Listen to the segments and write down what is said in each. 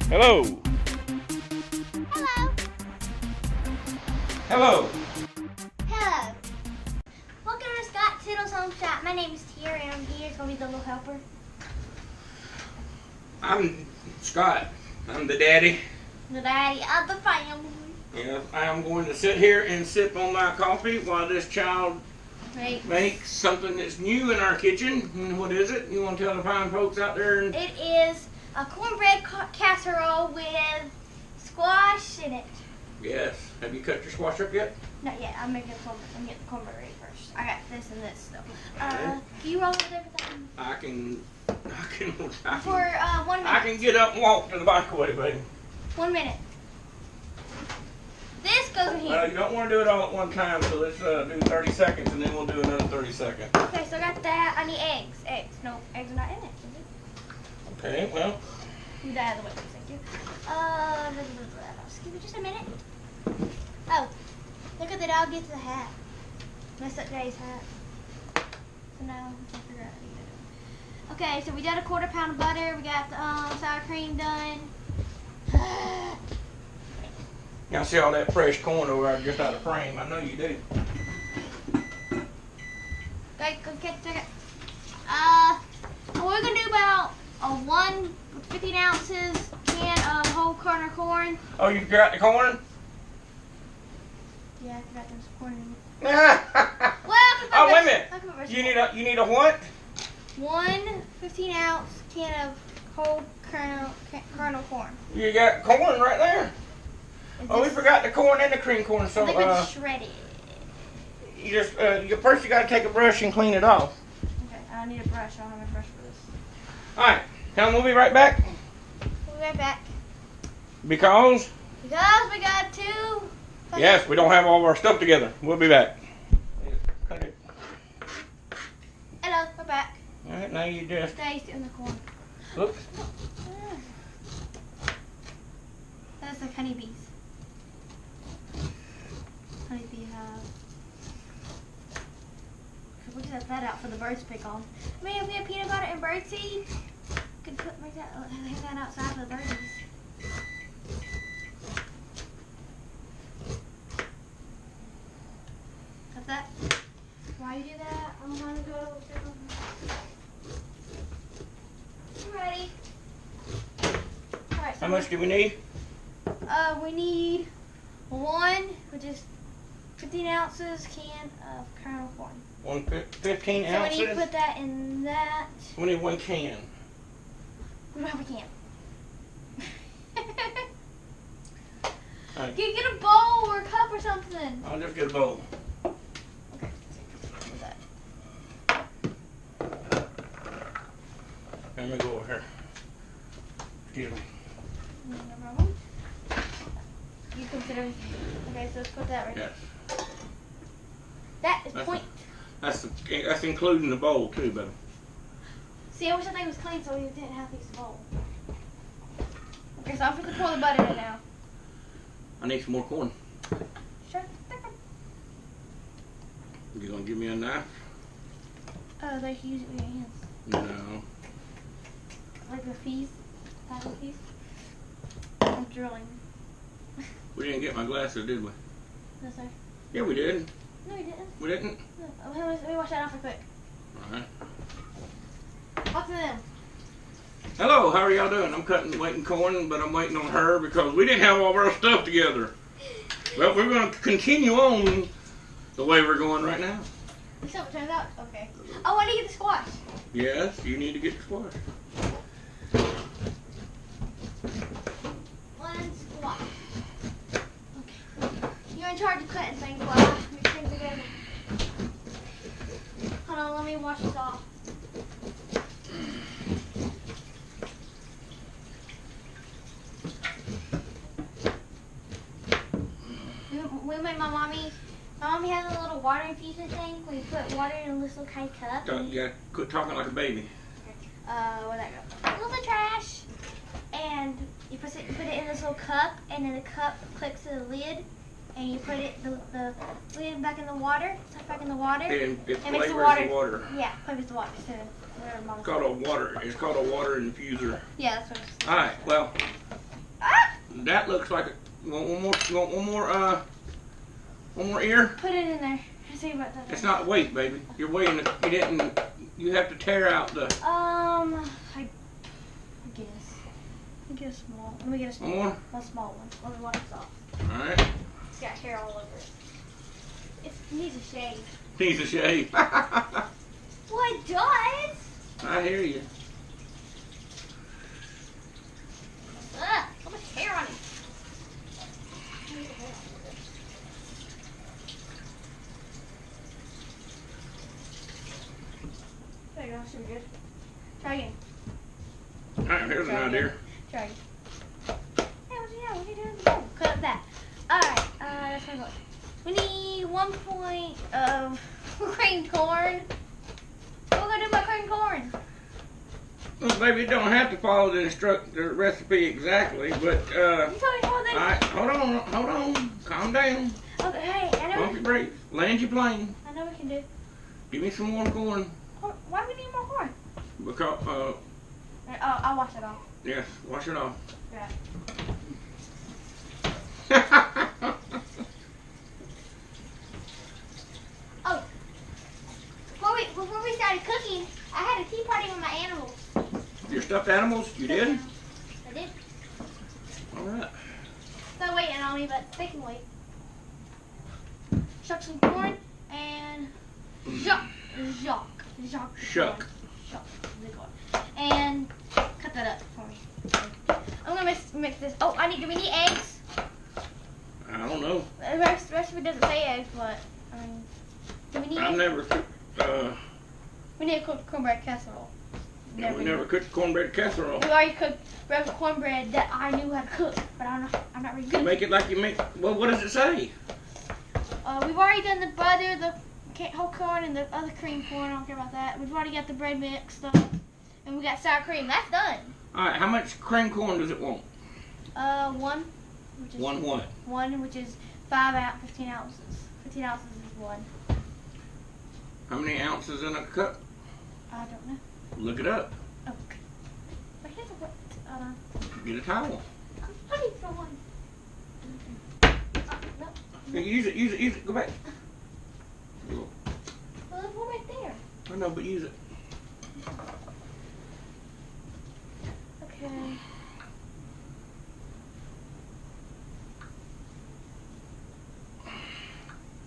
Hello. Hello. Hello. Hello. Welcome to Tyndall's Home Shop. My name is Tera and I'm here. It's going to be the little helper. I'm Scott. I'm the daddy. The daddy of the family. Yeah, I am going to sit here and sip on my coffee while this child makes something that's new in our kitchen. And what is it? You want to tell the fine folks out there? It is a cornbread casserole with squash in it. Yes. Have you cut your squash up yet? Not yet. I'm making cornbread. I'm getting the cornbread ready first. I got this and this stuff. Okay. Can you roll over there for that? I can For 1 minute. I can get up and walk to the microwave, baby. 1 minute. This goes in here. Well, you don't want to do it all at one time, so let's do 30 seconds and then we'll do another 30 seconds. Okay, so I got that. I need eggs. Eggs. No, eggs are not in it. Okay, well. Move that out of the way, please. Thank you. Just give me just a minute. Oh, look at the dog gets the hat. Messed up Jay's hat. So now I can't figure out how to do it. Okay, so we did a 1/4 pound of butter. We got the sour cream done. Y'all see all that fresh corn over there just out of frame? I know you do. Okay, go catch it. We're gonna do about a 15 ounces can of whole kernel corn. Oh, you got the corn? Yeah, I forgot there's corn in it. Oh, Well, wait a minute. You need a what? 1 15-ounce can of whole kernel corn. You got corn right there. Oh, we forgot the corn and the cream corn. So shredded. you just first you got to take a brush and clean it off. Okay, I need a brush. I don't have a brush for this. All right, now we'll be right back. We'll be right back. Because we got to. Yes, we don't have all of our stuff together. We'll be back. Cut it. Hello, we're back. All right, now you just. Stay in the corn. Oops. That's like honeybees. Honeybee hive. We could set that out for the birds to pick on. I mean, if we had peanut butter and birdseed, we could make that outside for the birdies. Got that? Why you do that? I'm gonna go. Ready? Alright, so How much do we need? we need which is 15 ounces can of kernel corn. 15 So ounces? we need to put that in that. We need 1 can. We don't have a can. Right. Get a bowl or a cup or something. I'll just get a bowl. Okay. What's that? Let me go over here. Excuse me. No problem. You consider. Okay, so let's put that right. Yes. That is point. That's including the bowl too, baby. See, I wish that thing was clean so we didn't have to use the bowl. Okay, so I'm going to pour the butter in now. I need some more corn. Sure. You gonna give me a knife? They can use it with your hands. No. Like the fees. Paddle fees. I'm drilling. We didn't get my glasses, did we? No, sir. Yeah, we did. No, you didn't. We didn't? No. Let me wash that off real quick. Alright. Talk to them. Hello, how are y'all doing? I'm waiting corn, but I'm waiting on her because we didn't have all of our stuff together. Well, we're going to continue on the way we're going right now. So it turns out, okay. Oh, I need to get the squash. Yes, you need to get the squash. 1 squash. Okay. You're in charge of cutting things while I mix things together. Hold on, let me wash this off. We made my mommy has a little water infusion thing where you put water in this little kind of cup. Yeah, quit talking like a baby. Where'd that go? A little trash. And you put it in this little cup, and then the cup clicks to the lid, and you put the lid back in the water, stuff back in the water. And it makes flavors the water. Yeah, flavors the water. So It's called a water. It's called a water infuser. Yeah, that's what it's. All right. Well, That looks like one more ear? Put it in there. See about that. It's not weight, baby. You're weighing it. You didn't. You have to tear out the. I guess. Let me get a small. Let me get a small one more. A small one. Let me wash this off. All right. It's got hair all over it. It needs a shave. Needs a shave. Well, it does. I hear you. Ugh, so much hair on it. There you go, should be good. Try again. Alright, here's an idea. Try again. Hey, what are you doing? Oh, cut up that. Alright, that's my goal. We need 1 point of creamed corn. What am I gonna do about creamed corn? Well, baby, you don't have to follow the recipe exactly, but You told me to hold that. hold on, calm down. Okay, hey, I know. Pump your brakes, land your plane. I know we can do. Give me some more corn. Why do we need more corn? Because I'll wash it off. yes, wash it off. Yeah. Oh, before we started cooking, I had a tea party with my animals. Your stuffed animals? You did? I did. All right. Still waiting on me, but they can wait. Shuck some corn and shuck. And cut that up for me. I'm gonna mix this. Oh, do we need eggs? I don't know. The recipe doesn't say eggs, but I mean, do we need I've eggs? never. We need to cook cornbread casserole. We never cooked cornbread casserole. We already cooked regular cornbread that I knew how to cook, but I'm not really good. Make it like you make. Well, what does it say? We've already done the butter, the whole corn, and the other cream corn. I don't care about that. We've already got the bread mix stuff, and we got sour cream. That's done. All right. How much cream corn does it want? One. Which is one what? One, which is 15 ounces. 15 ounces is one. How many ounces in a cup? I don't know. Look it up. Okay. But here's a Get a towel. I'm looking for one. No. Use it. Go back. Well, there's one right there. I know, but use it. Okay.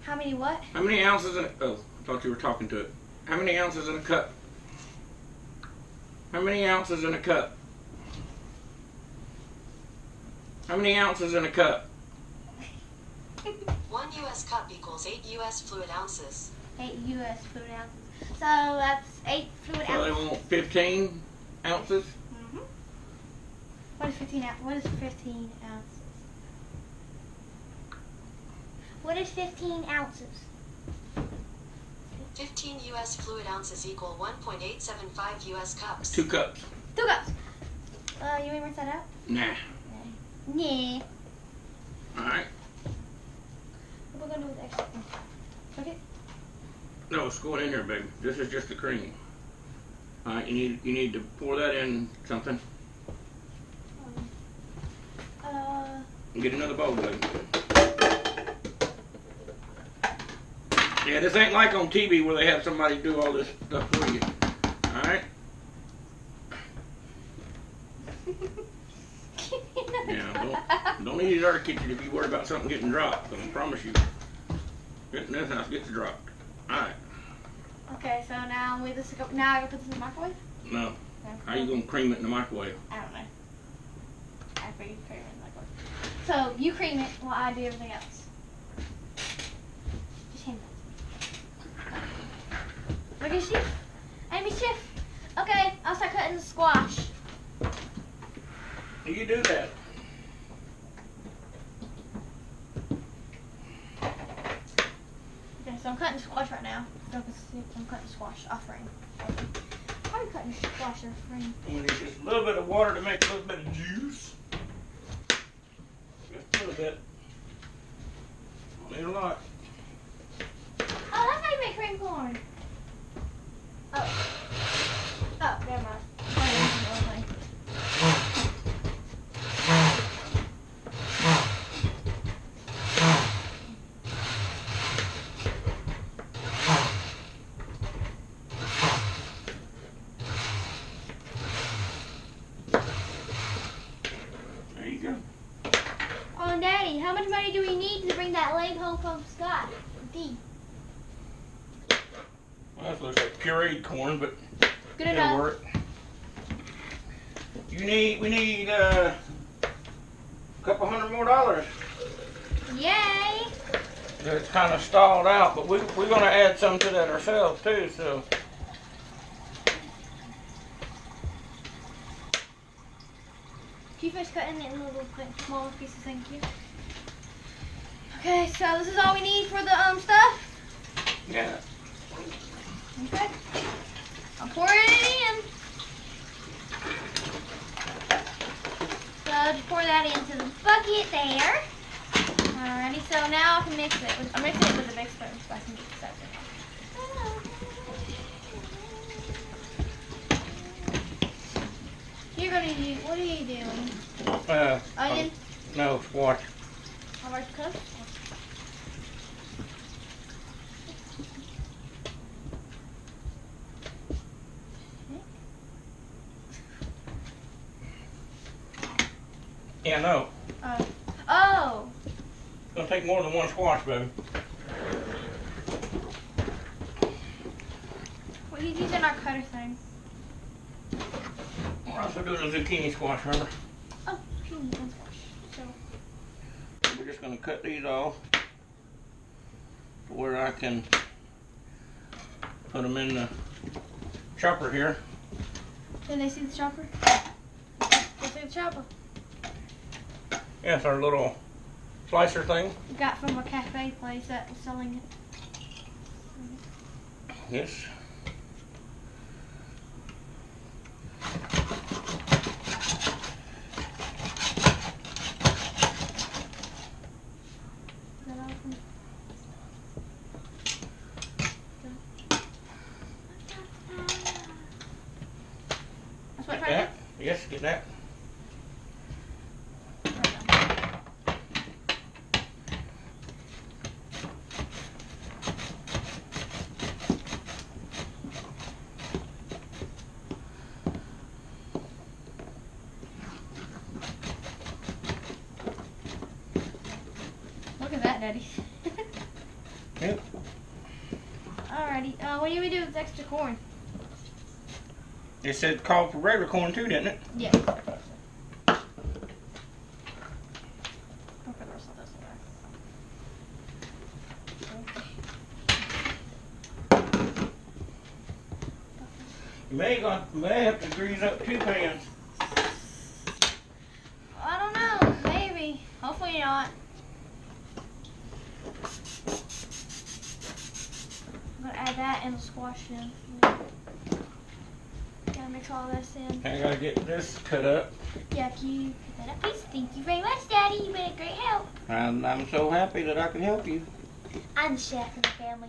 How many what? How many ounces in a... Oh, I thought you were talking to it. How many ounces in a cup? How many ounces in a cup? How many ounces in a cup? 1 U.S. cup equals 8 U.S. fluid ounces. 8 U.S. fluid ounces. So that's 8 fluid So ounces. they want 15 ounces? Mm-hmm. What is 15 ounces? What is 15 ounces? 15 U.S. fluid ounces equal 1.875 U.S. cups. 2 cups. 2 cups. You want me to rinse that out? Nah. Yeah. Alright. What are we going to do with the extra? Okay. No, it's going in there, baby. This is just the cream. Alright, you need to pour that in something. Get another bowl, baby. Yeah, this ain't like on TV where they have somebody do all this stuff for you. Alright? Yeah, don't eat it out of the kitchen if you worry about something getting dropped. I promise you. Getting this house gets dropped. Alright. Okay, so now I gotta put this in the microwave? No. How you gonna cream it in the microwave? I don't know. I figured cream it in the microwave. So you cream it while I do everything else. Just hand that. Look at chef. Amy chef. Okay, I'll start cutting the squash. You do that. Okay, so I'm cutting squash right now. I'm cutting squash off frame. How are you cutting squash off frame? We need just a little bit of water to make a little bit of juice. Just a little bit. Don't need a lot. Oh, that's how you make cream corn. Oh. Oh, never mind. Daddy, how much money do we need to bring that leg home from Scott? D. Well, this looks like pureed corn, but Good it'll enough. work. We need a couple $100 more. Yay! It's kind of stalled out, but we're going to add some to that ourselves too. So Can you finish cutting it in little smaller pieces? Thank you. Okay, so this is all we need for the stuff. yeah. Okay. I'm pouring it in. So just pour that into the bucket there. Alrighty, so now I can mix it. I'm mixing it with a big spoon so I can get this out. You're gonna do, what are you doing? Onion? No, squash. How much cook? Yeah, no. Oh. It's going to take more than one squash, baby. Well, he's using our cutter thing. We're also doing a zucchini squash, remember? Oh, zucchini and squash. So. We're just going to cut these off to where I can put them in the chopper here. Can they see the chopper? They see the chopper. Yeah, it's our little slicer thing. We got from a cafe place that was selling it. Yes. Is that open? That's what Get that? Yes, get that. Look at that, Daddy. Yep. Alrighty. What do we do with this extra corn? It said call for regular corn too, didn't it? Yes. Okay, the rest of this You may have to grease up 2 pans. I don't know. Maybe. Hopefully not. I'm gonna add that and the squash in. Gotta mix all this in. I gotta get this cut up. Yeah, can you put that up, please? Thank you very much, Daddy. You've been a great help. I'm so happy that I can help you. I'm the chef in the family.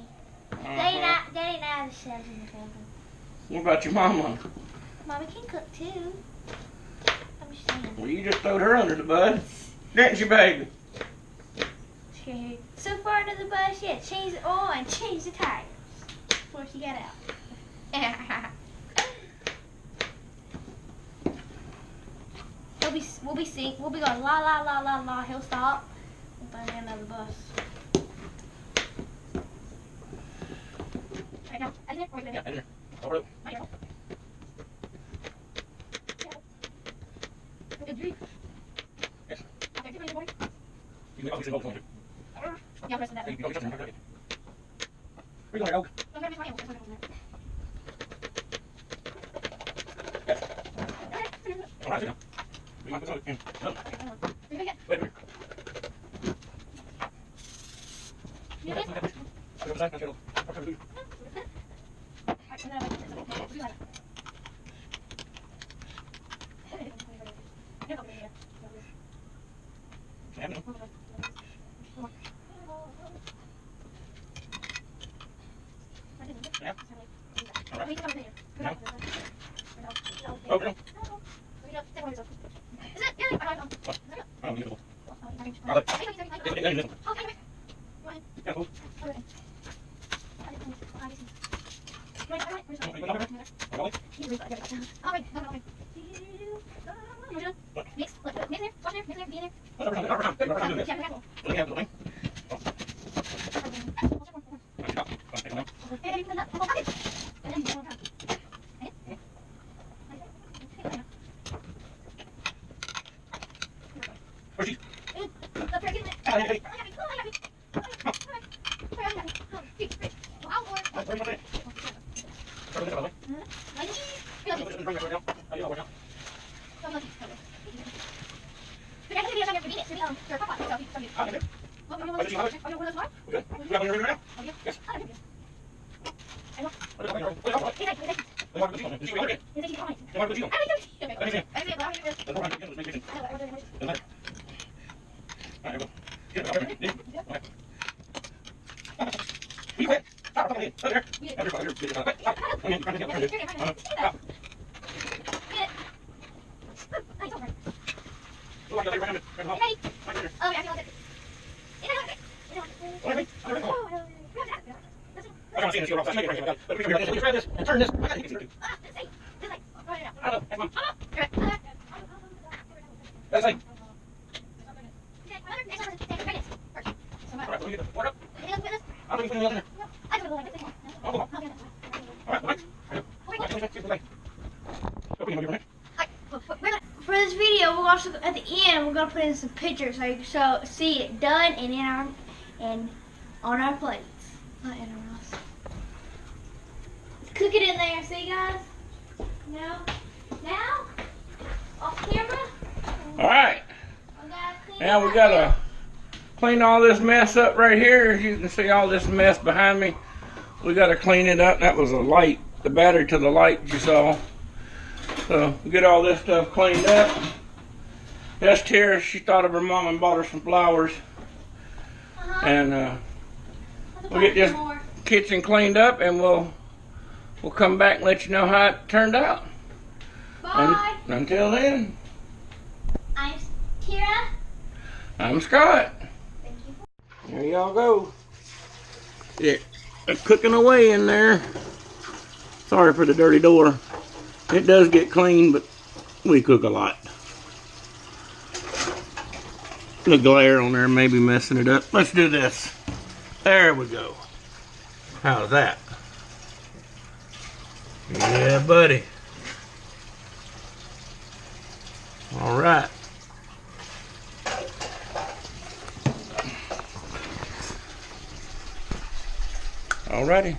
Daddy and I are the chefs in the family. What about your mama? Mommy can cook too. I'm just saying. Well, you just throwed her under the bus, didn't you, baby? Okay. So far under the bus, yeah. Change the oil and change the tires before she got out. We'll be going la la la la la. He'll stop. We'll put him under the bus. Right now, I did it. Yeah, in there. Over it. Yes. You can obviously hold on to it. Yeah, I'm pressing that. You can obviously hold on to it. Where you going, dog? Yes. All right, sit down. We might put some in. No. Wait a minute. You did? I'll go beside my kettle. I'll cover the food. Yeah, no. Yeah. All right. No. Oh, no. What? Oh, beautiful. I'll let it. Yeah, cool. Mix. Mix there. Wash there. Mix there. Be in there. For this video, we're also at the end. We're gonna put in some pictures so you can see it done and on our plates. Not in our mouths. Cook it in there. See, guys? Now, off camera. All right. Now we gotta clean all this mess up right here. As you can see, all this mess behind me. We gotta clean it up. That was a light, the battery to the light you saw. So we get all this stuff cleaned up. That's Tara. She thought of her mom and bought her some flowers. And we'll get this kitchen cleaned up, and we'll come back and let you know how it turned out. Bye. Until then, I'm Tara. I'm Scott. Thank you. There y'all go. Yeah, cooking away in there. Sorry for the dirty door. It does get clean, but we cook a lot. The glare on there may be messing it up. Let's do this. There we go. How's that? Yeah, buddy. All right. Alrighty.